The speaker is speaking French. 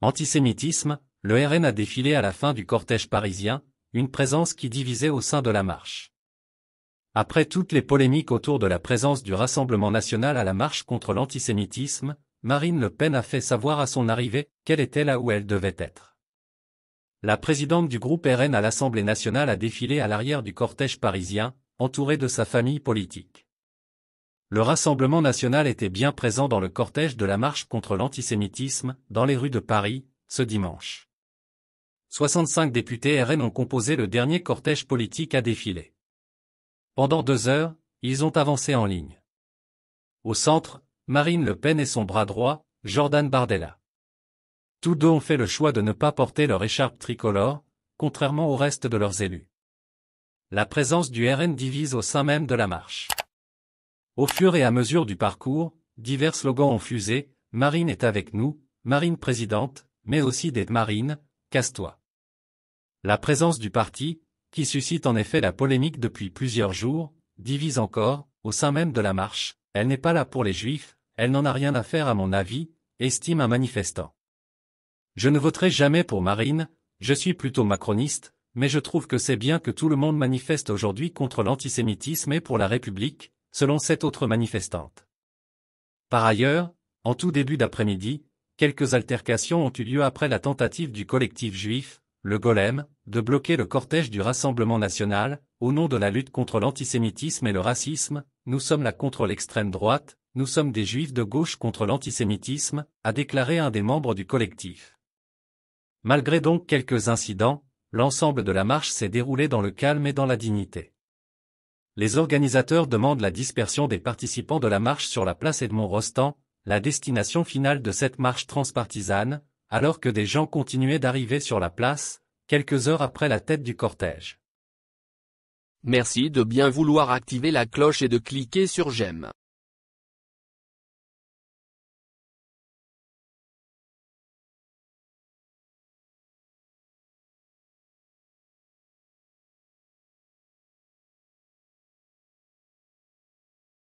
Antisémitisme, le RN a défilé à la fin du cortège parisien, une présence qui divisait au sein de la marche. Après toutes les polémiques autour de la présence du Rassemblement national à la marche contre l'antisémitisme, Marine Le Pen a fait savoir à son arrivée qu'elle était là où elle devait être. La présidente du groupe RN à l'Assemblée nationale a défilé à l'arrière du cortège parisien, entourée de sa famille politique. Le Rassemblement national était bien présent dans le cortège de la marche contre l'antisémitisme, dans les rues de Paris, ce dimanche. 65 députés RN ont composé le dernier cortège politique à défiler. Pendant 2 heures, ils ont avancé en ligne. Au centre, Marine Le Pen et son bras droit, Jordan Bardella. Tous deux ont fait le choix de ne pas porter leur écharpe tricolore, contrairement au reste de leurs élus. La présence du RN divise au sein même de la marche. Au fur et à mesure du parcours, divers slogans ont fusé, Marine est avec nous, Marine présidente, mais aussi des Marine, casse-toi. La présence du parti, qui suscite en effet la polémique depuis plusieurs jours, divise encore, au sein même de la marche, elle n'est pas là pour les juifs, elle n'en a rien à faire à mon avis, estime un manifestant. Je ne voterai jamais pour Marine, je suis plutôt macroniste, mais je trouve que c'est bien que tout le monde manifeste aujourd'hui contre l'antisémitisme et pour la République, selon cette autre manifestante. Par ailleurs, en tout début d'après-midi, quelques altercations ont eu lieu après la tentative du collectif juif, le Golem, de bloquer le cortège du Rassemblement national, au nom de la lutte contre l'antisémitisme et le racisme, nous sommes là contre l'extrême droite, nous sommes des juifs de gauche contre l'antisémitisme, a déclaré un des membres du collectif. Malgré donc quelques incidents, l'ensemble de la marche s'est déroulé dans le calme et dans la dignité. Les organisateurs demandent la dispersion des participants de la marche sur la place Edmond-Rostand, la destination finale de cette marche transpartisane, alors que des gens continuaient d'arriver sur la place, quelques heures après la tête du cortège. Merci de bien vouloir activer la cloche et de cliquer sur j'aime.